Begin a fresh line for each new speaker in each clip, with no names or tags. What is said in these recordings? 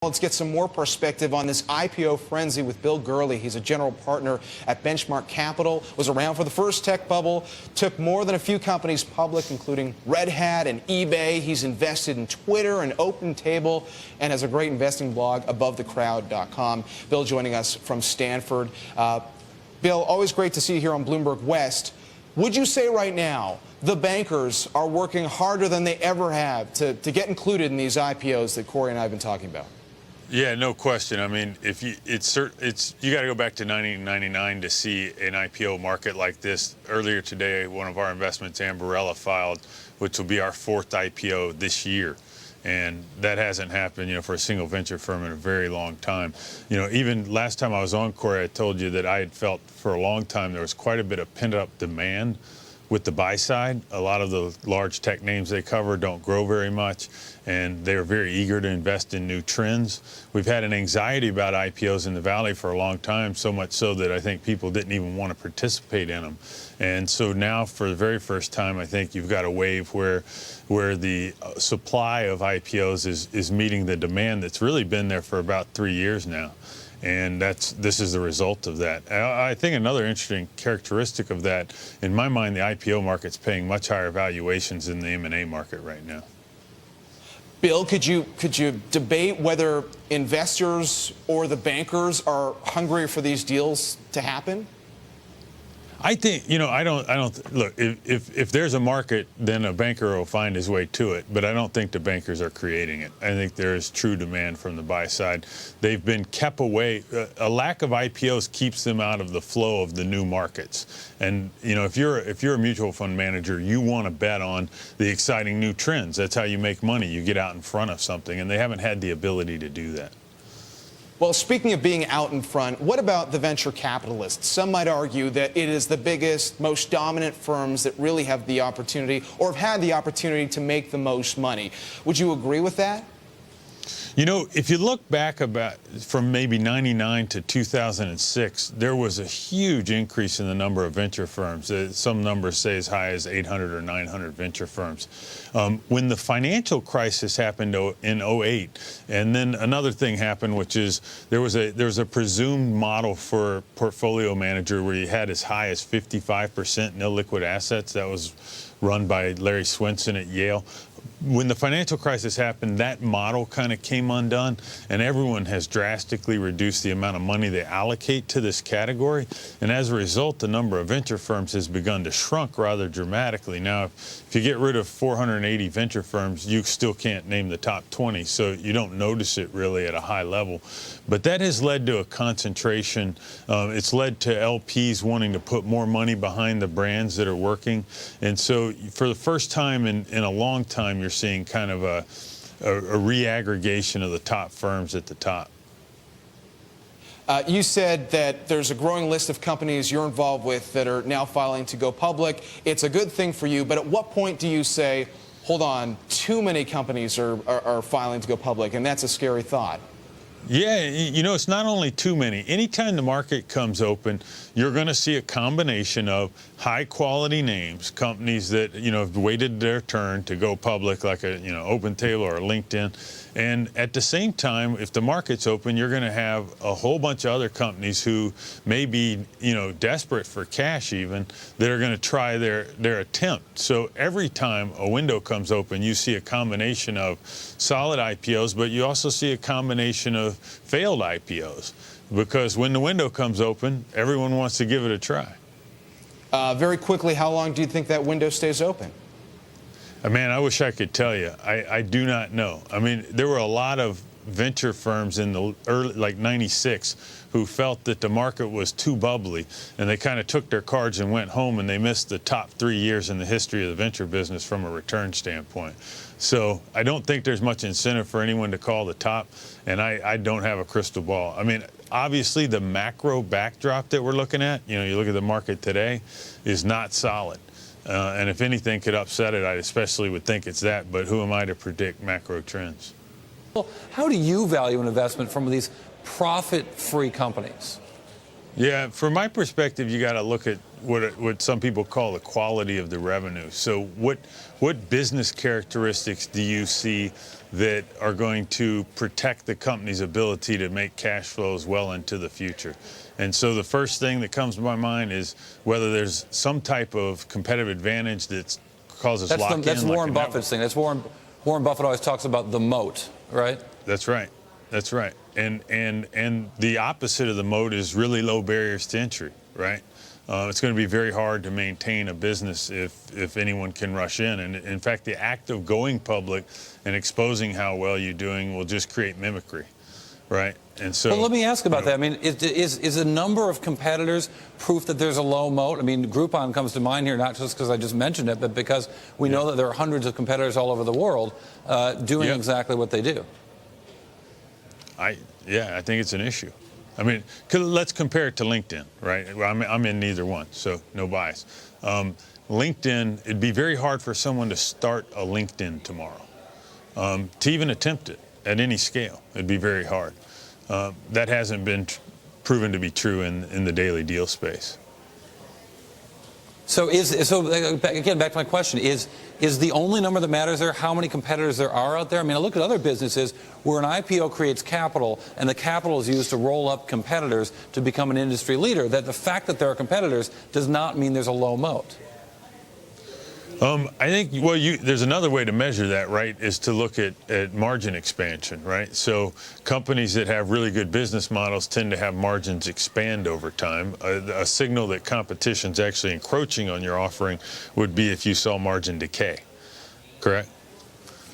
Let's get some more perspective on this IPO frenzy with Bill Gurley. He's a general partner at Benchmark Capital, was around for the first tech bubble, took more than a few companies public, including Red Hat and eBay. He's invested in Twitter and OpenTable and has a great investing blog, AboveTheCrowd.com. Bill joining us from Stanford. Bill, always great to see you here on Bloomberg West. Would you say right now the bankers are working harder than they ever have to get included in these IPOs that Cory and I have been talking about?
Yeah, no question. I mean, if you you got to go back to 1999 to see an IPO market like this. Earlier today, one of our investments, Ambarella, filed, which will be our fourth IPO this year. And that hasn't happened, for a single venture firm in a very long time. Even last time I was on, Cory, I told you that I had felt for a long time there was quite a bit of pent-up demand with the buy side. A lot of the large tech names they cover don't grow very much, and they're very eager to invest in new trends. We've had an anxiety about IPOs in the Valley for a long time, so much so that I think people didn't even want to participate in them. And so now, for the very first time, I think you've got a wave where the supply of IPOs is meeting the demand that's really been there for about 3 years now. And this is the result of that. I think another interesting characteristic of that, in my mind, the IPO market's paying much higher valuations than the M&A market right now.
Bill, could you debate whether investors or the bankers are hungry for these deals to happen?
I think, I don't look, if there's a market, then a banker will find his way to it, but I don't think the bankers are creating it. I think there is true demand from the buy side. They've been kept away. A lack of IPOs keeps them out of the flow of the new markets. And, if you're a mutual fund manager, you want to bet on the exciting new trends. That's how you make money. You get out in front of something, and they haven't had the ability to do that.
Well, speaking of being out in front, what about the venture capitalists? Some might argue that it is the biggest, most dominant firms that really have the opportunity or have had the opportunity to make the most money. Would you agree with that?
If you look back from maybe 99 to 2006, there was a huge increase in the number of venture firms. Some numbers say as high as 800 or 900 venture firms. When the financial crisis happened in 2008, and then another thing happened, which is there was a presumed model for portfolio manager where you had as high as 55% in illiquid assets. That was run by Larry Swenson at Yale. When the financial crisis happened, that model kind of came undone, and everyone has drastically reduced the amount of money they allocate to this category. And as a result, the number of venture firms has begun to shrink rather dramatically. Now, if you get rid of 480 venture firms, you still can't name the top 20, so you don't notice it really at a high level. But that has led to a concentration. It's led to LPs wanting to put more money behind the brands that are working. And so for the first time in a long time, you're seeing kind of a reaggregation of the top firms at the top.
You said that there's a growing list of companies you're involved with that are now filing to go public. It's a good thing for you, but at what point do you say, hold on, too many companies are filing to go public, and that's a scary thought?
Yeah, it's not only too many. Anytime the market comes open, you're going to see a combination of high-quality names, companies that, have waited their turn to go public, like OpenTable or LinkedIn. And at the same time, if the market's open, you're going to have a whole bunch of other companies who may be, desperate for cash even, that are going to try their attempt. So every time a window comes open, you see a combination of solid IPOs, but you also see a combination of failed IPOs, because when the window comes open, everyone wants to give it a try.
Very quickly, how long do you think that window stays open?
Man, I wish I could tell you. I do not know. I mean, there were a lot of venture firms in the early, like 96, who felt that the market was too bubbly, and they kind of took their cards and went home, and they missed the top 3 years in the history of the venture business from a return standpoint. So I don't think there's much incentive for anyone to call the top, and I don't have a crystal ball. I mean, obviously the macro backdrop that we're looking at, you look at the market today, is not solid. And if anything could upset it, I especially would think it's that, but who am I to predict macro trends?
Well, how do you value an investment from these profit-free companies?
Yeah, from my perspective, you got to look at what some people call the quality of the revenue. So what business characteristics do you see that are going to protect the company's ability to make cash flows well into the future? And so the first thing that comes to my mind is whether there's some type of competitive advantage that causes lock-in.
That's Warren Buffett's thing. That's Warren Buffett always talks about the moat, right?
That's right. That's right. And the opposite of the moat is really low barriers to entry, right? It's going to be very hard to maintain a business if anyone can rush in. And in fact, the act of going public and exposing how well you're doing will just create mimicry, right? And so,
well, let me ask about that. I mean, is a number of competitors proof that there's a low moat? I mean, Groupon comes to mind here, not just because I just mentioned it, but because we know that there are hundreds of competitors all over the world doing exactly what they do.
I think it's an issue. I mean, let's compare it to LinkedIn, right? Well, I'm in neither one, so no bias. LinkedIn, it'd be very hard for someone to start a LinkedIn tomorrow. To even attempt it at any scale, it'd be very hard. That hasn't been proven to be true in the daily deal space.
So again, back to my question, is the only number that matters there how many competitors there are out there? I mean, I look at other businesses where an IPO creates capital, and the capital is used to roll up competitors to become an industry leader, that the fact that there are competitors does not mean there's a low moat.
I think, well, there's another way to measure that, right, is to look at margin expansion, right? So companies that have really good business models tend to have margins expand over time. A signal that competition's actually encroaching on your offering would be if you saw margin decay, correct?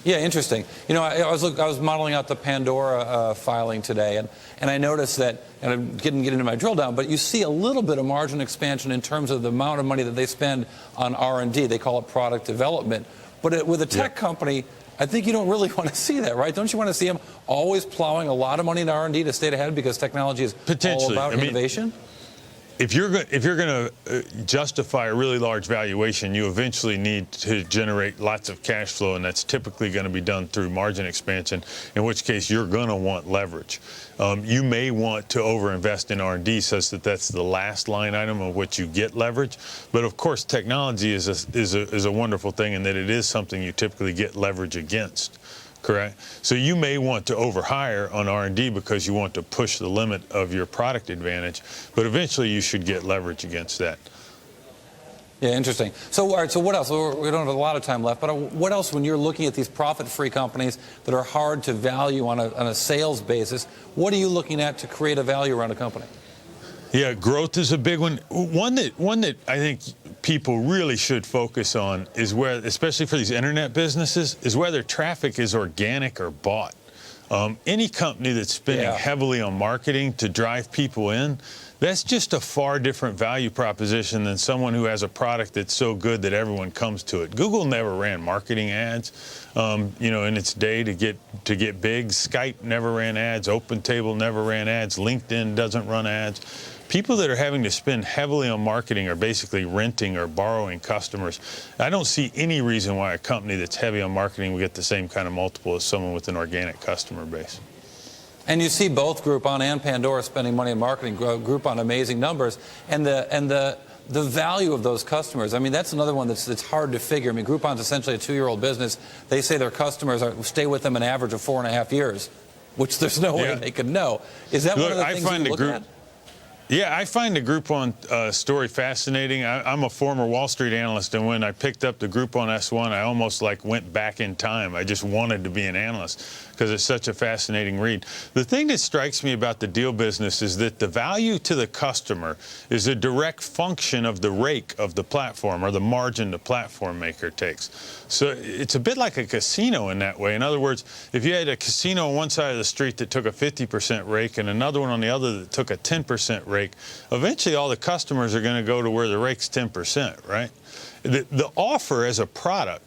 Yeah, interesting. You know, I was modeling out the Pandora filing today, and I noticed that, and I didn't get into my drill down, but you see a little bit of margin expansion in terms of the amount of money that they spend on R&D. They call it product development. But with a tech company, I think you don't really want to see that, right? Don't you want to see them always plowing a lot of money into R&D to stay ahead because technology is all about innovation?
If you're going to justify a really large valuation, you eventually need to generate lots of cash flow, and that's typically going to be done through margin expansion, in which case you're going to want leverage. You may want to overinvest in R&D such that that's the last line item of which you get leverage. But of course, technology is a wonderful thing in that it is something you typically get leverage against. Correct. So you may want to overhire on R&D because you want to push the limit of your product advantage, but eventually you should get leverage against that.
Yeah, interesting. So, all right, so what else? We don't have a lot of time left, but what else when you're looking at these profit-free companies that are hard to value on a sales basis, what are you looking at to create a value around a company?
Yeah, growth is a big one. One that I think people really should focus on is where, especially for these internet businesses, is whether traffic is organic or bought. Any company that's spending heavily on marketing to drive people in, that's just a far different value proposition than someone who has a product that's so good that everyone comes to it. Google never ran marketing ads, in its day to get big. Skype never ran ads. OpenTable never ran ads. LinkedIn doesn't run ads. People that are having to spend heavily on marketing are basically renting or borrowing customers. I don't see any reason why a company that's heavy on marketing will get the same kind of multiple as someone with an organic customer base.
And you see both Groupon and Pandora spending money on marketing. Groupon amazing numbers, and the value of those customers. I mean, that's another one that's hard to figure. I mean, Groupon's essentially a 2-year-old business. They say their customers stay with them an average of 4.5 years, which there's no way they could know. Is that one of the things you look at?
Yeah, I find the Groupon story fascinating. I'm a former Wall Street analyst, and when I picked up the Groupon S1, I almost went back in time. I just wanted to be an analyst because it's such a fascinating read. The thing that strikes me about the deal business is that the value to the customer is a direct function of the rake of the platform or the margin the platform maker takes. So it's a bit like a casino in that way. In other words, if you had a casino on one side of the street that took a 50% rake and another one on the other that took a 10% rake, eventually all the customers are going to go to where the rake's 10%, right? The offer as a product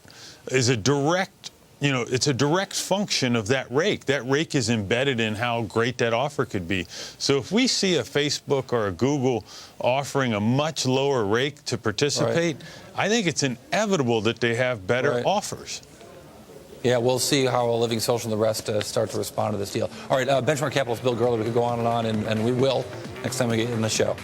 is a direct, it's a direct function of that rake. That rake is embedded in how great that offer could be. So if we see a Facebook or a Google offering a much lower rake to participate, I think it's inevitable that they have better offers.
Yeah, we'll see how Living Social and the rest start to respond to this deal. All right, Benchmark Capital's Bill Gurley. We could go on, and we will next time we get in the show.